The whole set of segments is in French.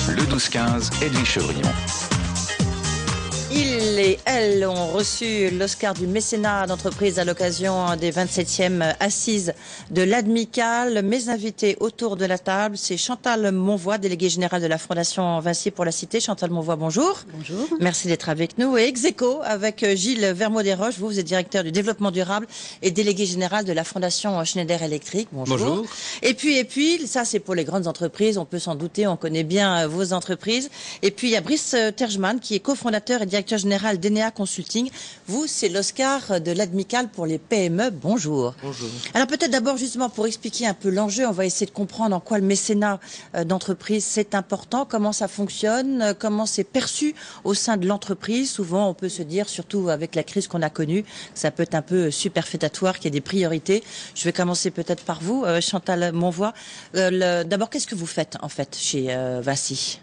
Le 12-15, Edwige Chevrillon. Ils et elles ont reçu l'Oscar du mécénat d'entreprise à l'occasion des 27e assises de l'Admicale. Mes invités autour de la table, c'est Chantal Monvoy, déléguée générale de la Fondation Vinci pour la Cité. Chantal Monvoy, bonjour. Bonjour. Merci d'être avec nous. Et ex-aequo avec Gilles Vermaux-Desroches. Vous êtes directeur du développement durable et délégué général de la Fondation Schneider Electric. Bonjour. Bonjour. Et puis, ça c'est pour les grandes entreprises. On peut s'en douter, on connaît bien vos entreprises. Et puis il y a Brice Terjman qui est cofondateur et directeur général d'Enea Consulting. Vous, c'est l'Oscar de l'Admicale pour les PME. Bonjour. Bonjour. Alors peut-être d'abord justement pour expliquer un peu l'enjeu, on va essayer de comprendre en quoi le mécénat d'entreprise c'est important, comment ça fonctionne, comment c'est perçu au sein de l'entreprise. Souvent on peut se dire, surtout avec la crise qu'on a connue, que ça peut être un peu superfétatoire, qu'il y a des priorités. Je vais commencer peut-être par vous, Chantal Monvoy. D'abord, qu'est-ce que vous faites en fait chez Vinci ?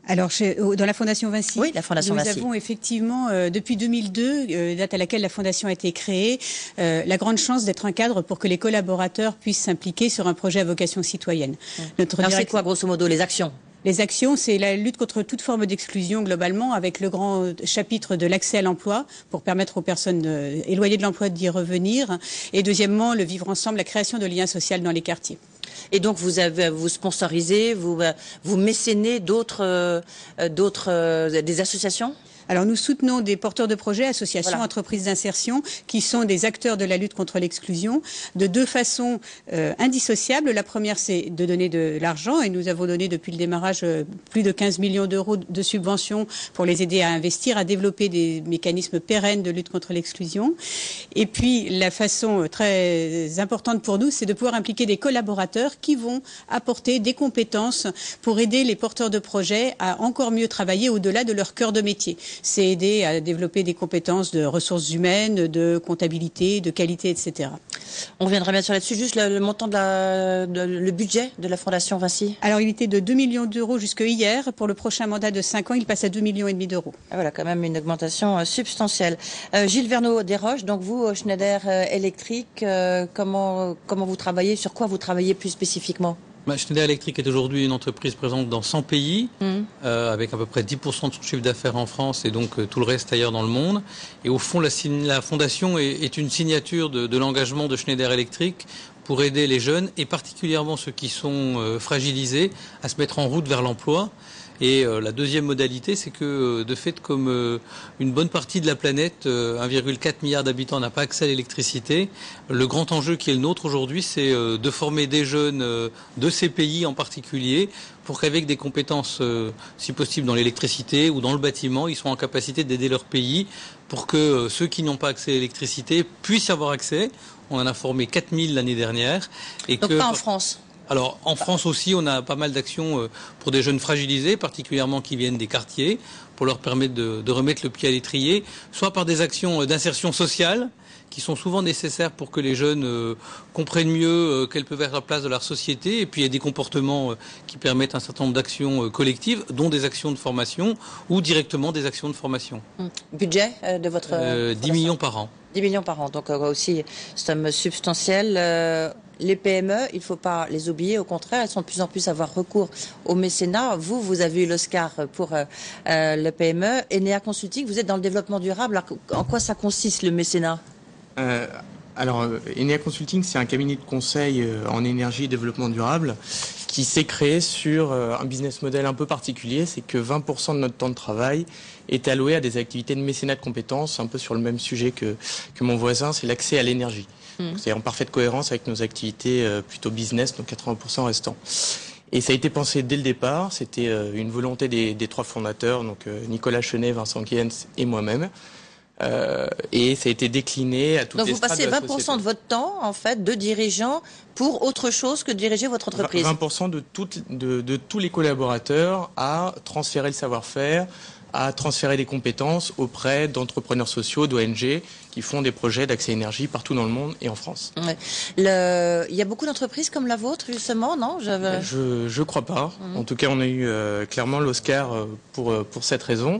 Alors, dans la Fondation Vinci, oui, la Fondation Vinci. Nous avons effectivement, depuis 2002, date à laquelle la Fondation a été créée, la grande chance d'être un cadre pour que les collaborateurs puissent s'impliquer sur un projet à vocation citoyenne. Alors, c'est quoi, grosso modo, les actions ? Les actions, c'est la lutte contre toute forme d'exclusion globalement, avec le grand chapitre de l'accès à l'emploi pour permettre aux personnes éloignées de l'emploi d'y revenir. Et deuxièmement, le vivre ensemble, la création de liens sociaux dans les quartiers. Et donc vous sponsorisez, vous mécénez des associations ? Alors nous soutenons des porteurs de projets, associations, entreprises d'insertion, qui sont des acteurs de la lutte contre l'exclusion, de deux façons indissociables. La première, c'est de donner de l'argent, et nous avons donné depuis le démarrage plus de 15 millions d'euros de subventions pour les aider à investir, à développer des mécanismes pérennes de lutte contre l'exclusion. Et puis la façon très importante pour nous, c'est de pouvoir impliquer des collaborateurs qui vont apporter des compétences pour aider les porteurs de projets à encore mieux travailler au-delà de leur cœur de métier. C'est aider à développer des compétences de ressources humaines, de comptabilité, de qualité, etc. On reviendra bien sûr là-dessus. Juste le montant le budget de la Fondation Vinci. Alors, il était de 2 millions d'euros jusque hier. Pour le prochain mandat de 5 ans, il passe à 2,5 millions d'euros. Ah, voilà, quand même une augmentation substantielle. Gilles Vermaux-Desroches, donc vous, Schneider Electric, comment vous travaillez, sur quoi vous travaillez plus spécifiquement ? Schneider Electric est aujourd'hui une entreprise présente dans 100 pays, avec à peu près 10% de son chiffre d'affaires en France et donc tout le reste ailleurs dans le monde. Et au fond, la fondation est une signature de l'engagement de Schneider Electric pour aider les jeunes, et particulièrement ceux qui sont fragilisés, à se mettre en route vers l'emploi. Et la deuxième modalité, c'est que de fait, comme une bonne partie de la planète, 1,4 milliard d'habitants n'a pas accès à l'électricité, le grand enjeu qui est le nôtre aujourd'hui, c'est de former des jeunes de ces pays en particulier, pour qu'avec des compétences, si possible dans l'électricité ou dans le bâtiment, ils soient en capacité d'aider leur pays, pour que ceux qui n'ont pas accès à l'électricité puissent avoir accès. On en a formé 4000 l'année dernière. Et donc pas en France ? Alors, en France aussi, on a pas mal d'actions pour des jeunes fragilisés, particulièrement qui viennent des quartiers, pour leur permettre de remettre le pied à l'étrier, soit par des actions d'insertion sociale, qui sont souvent nécessaires pour que les jeunes comprennent mieux quelle peut être la place de leur société. Et puis il y a des comportements qui permettent un certain nombre d'actions collectives, dont des actions de formation ou directement des actions de formation. Budget de votre 10 millions par an. 10 millions par an, donc aussi somme substantielle. Les PME, il ne faut pas les oublier, au contraire, elles sont de plus en plus à avoir recours au mécénat. Vous avez eu l'Oscar pour le PME. Enea Consulting, vous êtes dans le développement durable. Alors, en quoi ça consiste le mécénat ? Alors, Enea Consulting, c'est un cabinet de conseil en énergie et développement durable qui s'est créé sur un business model un peu particulier. C'est que 20% de notre temps de travail est alloué à des activités de mécénat de compétences, un peu sur le même sujet que mon voisin, c'est l'accès à l'énergie. C'est en parfaite cohérence avec nos activités plutôt business, donc 80% restants. Et ça a été pensé dès le départ, c'était une volonté des trois fondateurs, donc Nicolas Chenet, Vincent Kienz et moi-même. Et ça a été décliné à toutes les strates de la société. Donc vous passez 20% de votre temps, en fait, de dirigeant pour autre chose que diriger votre entreprise. 20% de tous les collaborateurs à transférer le savoir-faire, à transférer des compétences auprès d'entrepreneurs sociaux, d'ONG, qui font des projets d'accès à l'énergie partout dans le monde et en France. Ouais. Il y a beaucoup d'entreprises comme la vôtre, justement, non? Je crois pas. En tout cas, on a eu clairement l'Oscar pour cette raison.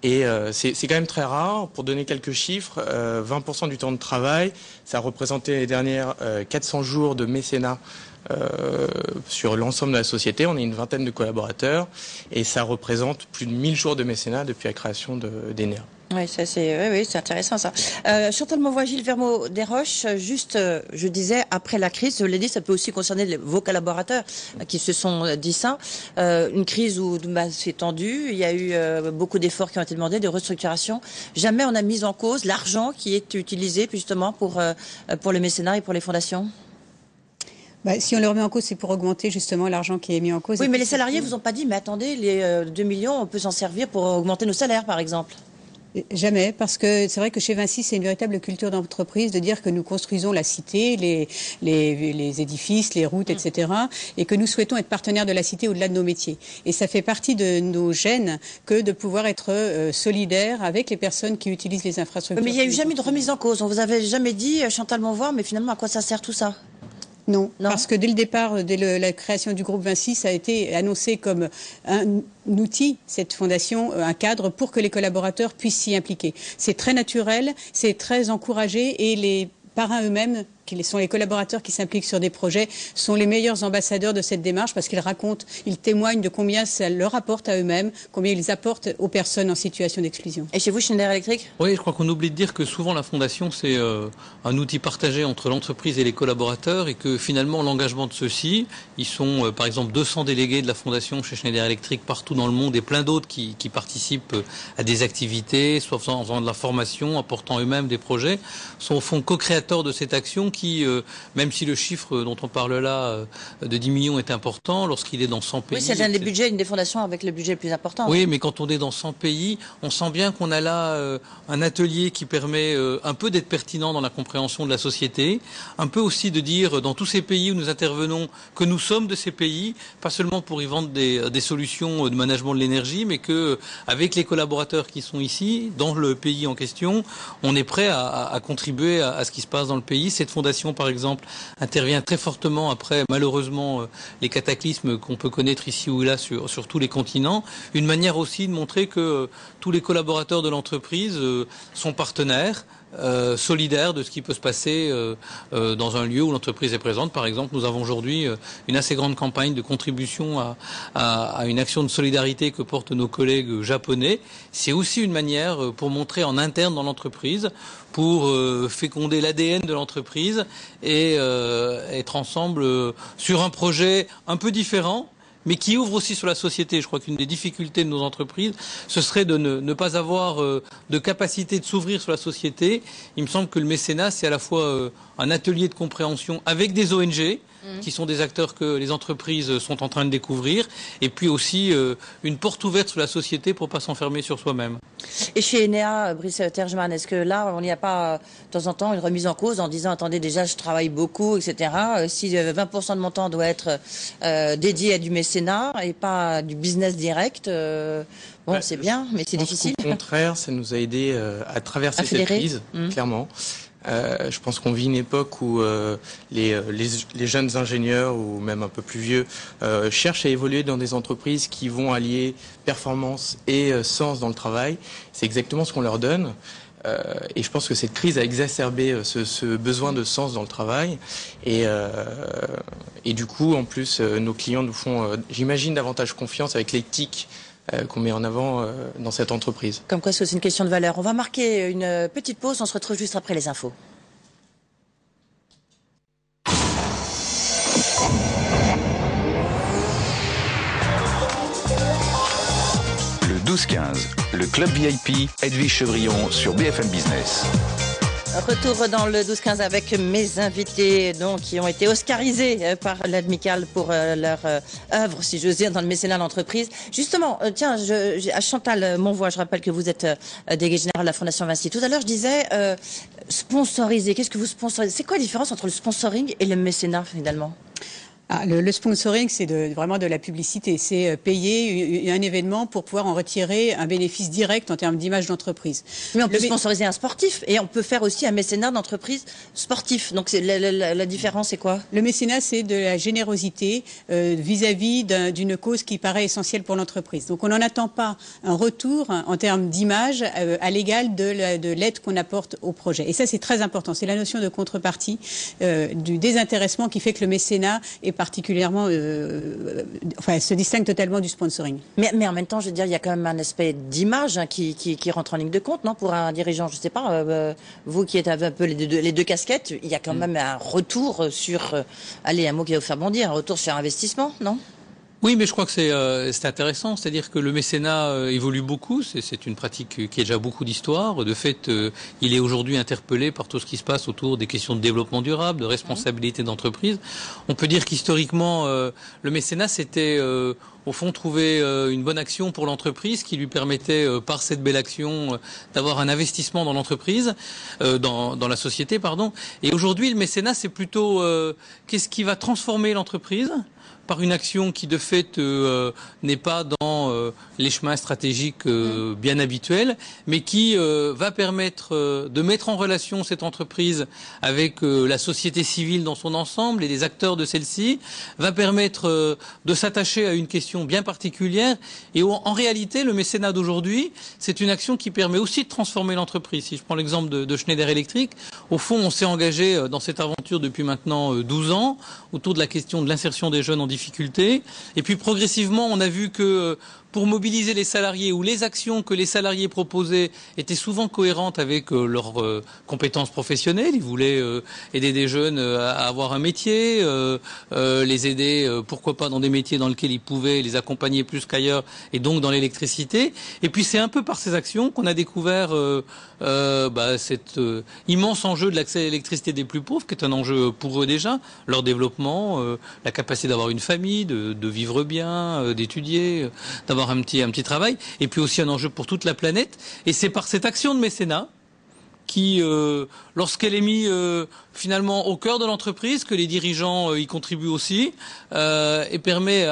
Et c'est quand même très rare. Pour donner quelques chiffres, 20% du temps de travail, ça représentait l'année dernière 400 jours de mécénat sur l'ensemble de la société. On est une vingtaine de collaborateurs et ça représente plus de 1000 jours de mécénat depuis la création d'Enea. Oui, c'est intéressant ça. Chantal Mauvois, Gilles Vermeau-Desroches, juste, je disais, après la crise, je l'ai dit, ça peut aussi concerner vos collaborateurs qui se sont dit ça. Une crise où c'est tendu, il y a eu beaucoup d'efforts qui ont été demandés, de restructuration. Jamais on a mis en cause l'argent qui est utilisé justement pour le mécénat et pour les fondations. Si on le remet en cause, c'est pour augmenter justement l'argent qui est mis en cause. Oui, mais les salariés vous ont pas dit, mais attendez, les 2 millions, on peut s'en servir pour augmenter nos salaires, par exemple. Jamais, parce que c'est vrai que chez Vinci, c'est une véritable culture d'entreprise de dire que nous construisons la cité, les édifices, les routes, etc. et que nous souhaitons être partenaires de la cité au-delà de nos métiers. Et ça fait partie de nos gènes que de pouvoir être solidaires avec les personnes qui utilisent les infrastructures. Mais il n'y a eu jamais de remise en cause. On vous avait jamais dit, Chantal Mauvois, mais finalement, à quoi ça sert tout ça ? Non, parce que dès le départ, dès la création du groupe Vinci, ça a été annoncé comme un outil, cette fondation, un cadre pour que les collaborateurs puissent s'y impliquer. C'est très naturel, c'est très encouragé et les parrains eux-mêmes, qui sont les collaborateurs qui s'impliquent sur des projets, sont les meilleurs ambassadeurs de cette démarche parce qu'ils racontent, ils témoignent de combien ça leur apporte à eux-mêmes, combien ils apportent aux personnes en situation d'exclusion. Et chez vous, Schneider Electric ? Oui, je crois qu'on oublie de dire que souvent la fondation, c'est un outil partagé entre l'entreprise et les collaborateurs et que finalement l'engagement de ceux-ci, ils sont par exemple 200 délégués de la fondation chez Schneider Electric partout dans le monde et plein d'autres qui participent à des activités, soit en faisant de la formation, apportant eux-mêmes des projets, sont au fond co-créateurs de cette action qui, même si le chiffre dont on parle là de 10 millions est important, lorsqu'il est dans 100 pays... Oui, c'est l'un des budgets, une des fondations avec le budget le plus important. Oui, mais quand on est dans 100 pays, on sent bien qu'on a là un atelier qui permet un peu d'être pertinent dans la compréhension de la société, un peu aussi de dire dans tous ces pays où nous intervenons que nous sommes de ces pays, pas seulement pour y vendre des solutions de management de l'énergie, mais que avec les collaborateurs qui sont ici, dans le pays en question, on est prêt à contribuer à ce qui se passe dans le pays. Cette fondation, par exemple, intervient très fortement après, malheureusement, les cataclysmes qu'on peut connaître ici ou là sur tous les continents. Une manière aussi de montrer que tous les collaborateurs de l'entreprise sont partenaires, solidaires de ce qui peut se passer dans un lieu où l'entreprise est présente. Par exemple, nous avons aujourd'hui une assez grande campagne de contribution à une action de solidarité que portent nos collègues japonais. C'est aussi une manière pour montrer en interne dans l'entreprise, pour féconder l'ADN de l'entreprise et être ensemble sur un projet un peu différent, mais qui ouvre aussi sur la société. Je crois qu'une des difficultés de nos entreprises, ce serait de ne pas avoir de capacité de s'ouvrir sur la société. Il me semble que le mécénat, c'est à la fois un atelier de compréhension avec des ONG, qui sont des acteurs que les entreprises sont en train de découvrir, et puis aussi une porte ouverte sur la société pour ne pas s'enfermer sur soi-même. Et chez Enea, Brice Tergeman, est-ce que là, on n'y a pas de temps en temps une remise en cause en disant, attendez, déjà, je travaille beaucoup, etc. Si 20% de mon temps doit être dédié à du mécénat et pas du business direct, bon, c'est bien, mais c'est difficile. Au contraire, ça nous a aidé à traverser cette crise, clairement. Je pense qu'on vit une époque où les jeunes ingénieurs ou même un peu plus vieux cherchent à évoluer dans des entreprises qui vont allier performance et sens dans le travail. C'est exactement ce qu'on leur donne. Et je pense que cette crise a exacerbé ce besoin de sens dans le travail. Et du coup, en plus, nos clients nous font, j'imagine, davantage confiance avec l'éthique qu'on met en avant dans cette entreprise. Comme quoi, c'est aussi une question de valeur. On va marquer une petite pause, on se retrouve juste après les infos. Le 12-15, le club VIP, Edwige Chevrillon sur BFM Business. Retour dans le 12-15 avec mes invités donc, qui ont été oscarisés par l'Admicale pour leur œuvre, si j'ose dire, dans le mécénat d'entreprise. Justement, tiens, à Chantal Mauvois, je rappelle que vous êtes déléguée générale de la Fondation Vinci. Tout à l'heure, je disais sponsoriser. Qu'est-ce que vous sponsorisez? C'est quoi la différence entre le sponsoring et le mécénat, finalement? Le sponsoring, c'est vraiment de la publicité. C'est payer un événement pour pouvoir en retirer un bénéfice direct en termes d'image d'entreprise. Mais on peut sponsoriser un sportif et on peut faire aussi un mécénat d'entreprise sportif. Donc la différence, c'est quoi? Le mécénat, c'est de la générosité vis-à-vis d'une cause qui paraît essentielle pour l'entreprise. Donc on n'en attend pas un retour en termes d'image à l'égal de l'aide qu'on apporte au projet. Et ça, c'est très important. C'est la notion de contrepartie, du désintéressement qui fait que le mécénat est particulièrement, enfin, elle se distingue totalement du sponsoring. Mais en même temps, je veux dire, il y a quand même un aspect d'image qui rentre en ligne de compte, non? Pour un dirigeant, je sais pas, vous qui êtes un peu les deux casquettes, il y a quand même un retour sur, allez, un mot qui va vous faire bondir, un retour sur investissement, non? Oui, mais je crois que c'est intéressant, c'est-à-dire que le mécénat évolue beaucoup, c'est une pratique qui a déjà beaucoup d'histoire. De fait, il est aujourd'hui interpellé par tout ce qui se passe autour des questions de développement durable, de responsabilité d'entreprise. On peut dire qu'historiquement, le mécénat, c'était au fond trouver une bonne action pour l'entreprise qui lui permettait, par cette belle action, d'avoir un investissement dans l'entreprise, dans la société, pardon. Et aujourd'hui, le mécénat, c'est plutôt qu'est-ce qui va transformer l'entreprise par une action qui de fait n'est pas dans les chemins stratégiques bien habituels, mais qui va permettre de mettre en relation cette entreprise avec la société civile dans son ensemble et les acteurs de celle-ci, va permettre de s'attacher à une question bien particulière. Et en réalité, le mécénat d'aujourd'hui, c'est une action qui permet aussi de transformer l'entreprise. Si je prends l'exemple de Schneider Electric, au fond, on s'est engagé dans cette aventure depuis maintenant 12 ans autour de la question de l'insertion des jeunes en difficulté. Et puis progressivement, on a vu que pour mobiliser les salariés, ou les actions que les salariés proposaient étaient souvent cohérentes avec leurs compétences professionnelles. Ils voulaient aider des jeunes à avoir un métier, les aider, pourquoi pas, dans des métiers dans lesquels ils pouvaient les accompagner plus qu'ailleurs, et donc dans l'électricité. Et puis c'est un peu par ces actions qu'on a découvert cet immense enjeu de l'accès à l'électricité des plus pauvres, qui est un enjeu pour eux déjà, leur développement, la capacité d'avoir une famille, de vivre bien, d'étudier, d'avoir un petit travail, et puis aussi un enjeu pour toute la planète. Et c'est par cette action de mécénat qui, lorsqu'elle est mise finalement au cœur de l'entreprise, que les dirigeants y contribuent aussi, et permet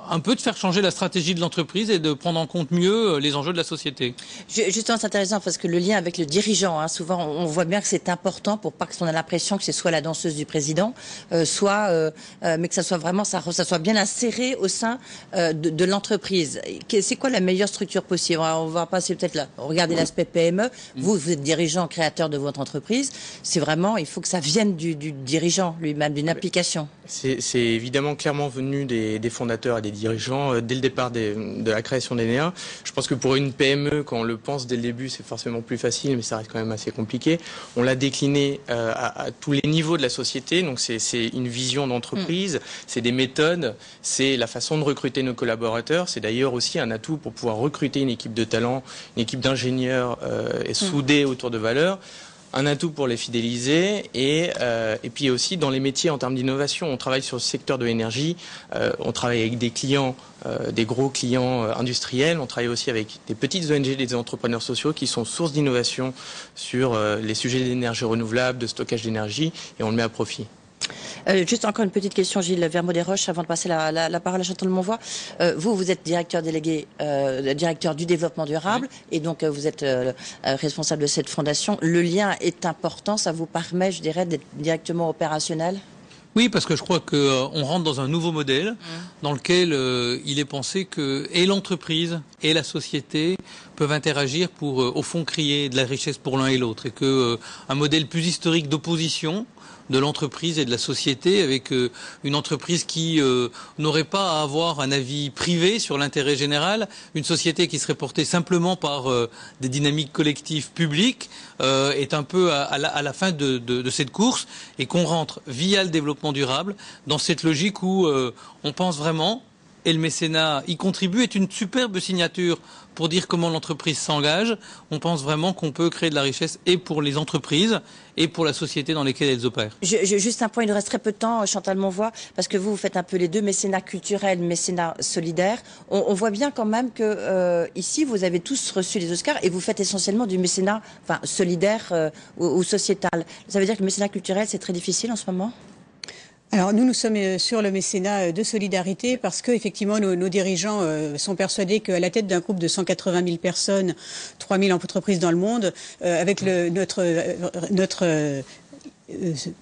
un peu de faire changer la stratégie de l'entreprise et de prendre en compte mieux les enjeux de la société. Justement, c'est intéressant parce que le lien avec le dirigeant, souvent on voit bien que c'est important pour pas qu'on ait l'impression que c'est soit la danseuse du président, mais que ça soit vraiment, ça soit bien inséré au sein de l'entreprise. C'est quoi la meilleure structure possible? On va passer peut-être là, regarder l'aspect PME. Vous êtes dirigeant, créateur de votre entreprise. C'est vraiment, il faut que ça vienne du dirigeant lui-même, d'une application. C'est évidemment clairement venu des fondateurs et des dirigeants dès le départ de la création d'Enea. Je pense que pour une PME, quand on le pense dès le début, c'est forcément plus facile, mais ça reste quand même assez compliqué. On l'a décliné à tous les niveaux de la société. Donc c'est une vision d'entreprise, c'est des méthodes, c'est la façon de recruter nos collaborateurs. C'est d'ailleurs aussi un atout pour pouvoir recruter une équipe de talents, une équipe d'ingénieurs et soudés autour de valeurs. Un atout pour les fidéliser et puis aussi dans les métiers en termes d'innovation. On travaille sur le secteur de l'énergie, on travaille avec des clients, des gros clients industriels, on travaille aussi avec des petites ONG, des entrepreneurs sociaux qui sont source d'innovation sur les sujets d'énergie renouvelable, de stockage d'énergie, et on le met à profit. Juste encore une petite question, Gilles Vermaux-Desroches, avant de passer la parole à Chantal Monvoy. Vous êtes directeur délégué, directeur du développement durable, et donc vous êtes responsable de cette fondation. Le lien est important, ça vous permet, je dirais, d'être directement opérationnel? Oui, parce que je crois qu'on rentre dans un nouveau modèle dans lequel il est pensé que et l'entreprise et la société peuvent interagir pour, au fond, créer de la richesse pour l'un et l'autre, et que un modèle plus historique d'opposition de l'entreprise et de la société, avec une entreprise qui n'aurait pas à avoir un avis privé sur l'intérêt général, une société qui serait portée simplement par des dynamiques collectives publiques, est un peu à la fin de cette course, et qu'on rentre via le développement durable dans cette logique où on pense vraiment, et le mécénat y contribue, est une superbe signature pour dire comment l'entreprise s'engage. On pense vraiment qu'on peut créer de la richesse et pour les entreprises et pour la société dans lesquelles elles opèrent. Juste un point, il nous reste très peu de temps, Chantal Monvoy, parce que vous faites un peu les deux, mécénat culturel, mécénat solidaire. On voit bien quand même que ici, vous avez tous reçu les Oscars et vous faites essentiellement du mécénat solidaire ou sociétal. Ça veut dire que le mécénat culturel, c'est très difficile en ce moment? Alors nous sommes sur le mécénat de solidarité parce que effectivement nos dirigeants sont persuadés qu'à la tête d'un groupe de 180 000 personnes, 3 000 entreprises dans le monde, avec notre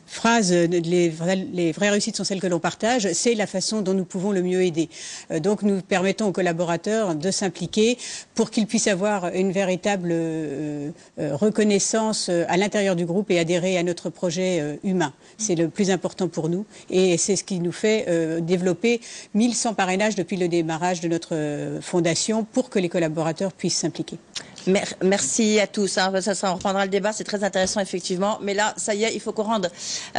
phrase, les vraies réussites sont celles que l'on partage, c'est la façon dont nous pouvons le mieux aider. Donc nous permettons aux collaborateurs de s'impliquer pour qu'ils puissent avoir une véritable reconnaissance à l'intérieur du groupe et adhérer à notre projet humain. C'est le plus important pour nous et c'est ce qui nous fait développer 1100 parrainages depuis le démarrage de notre fondation pour que les collaborateurs puissent s'impliquer. Merci à tous. Ça, on reprendra le débat. C'est très intéressant, effectivement. Mais là, ça y est, il faut qu'on rende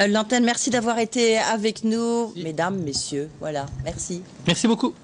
l'antenne. Merci d'avoir été avec nous, mesdames, messieurs. Voilà. Merci. Merci beaucoup.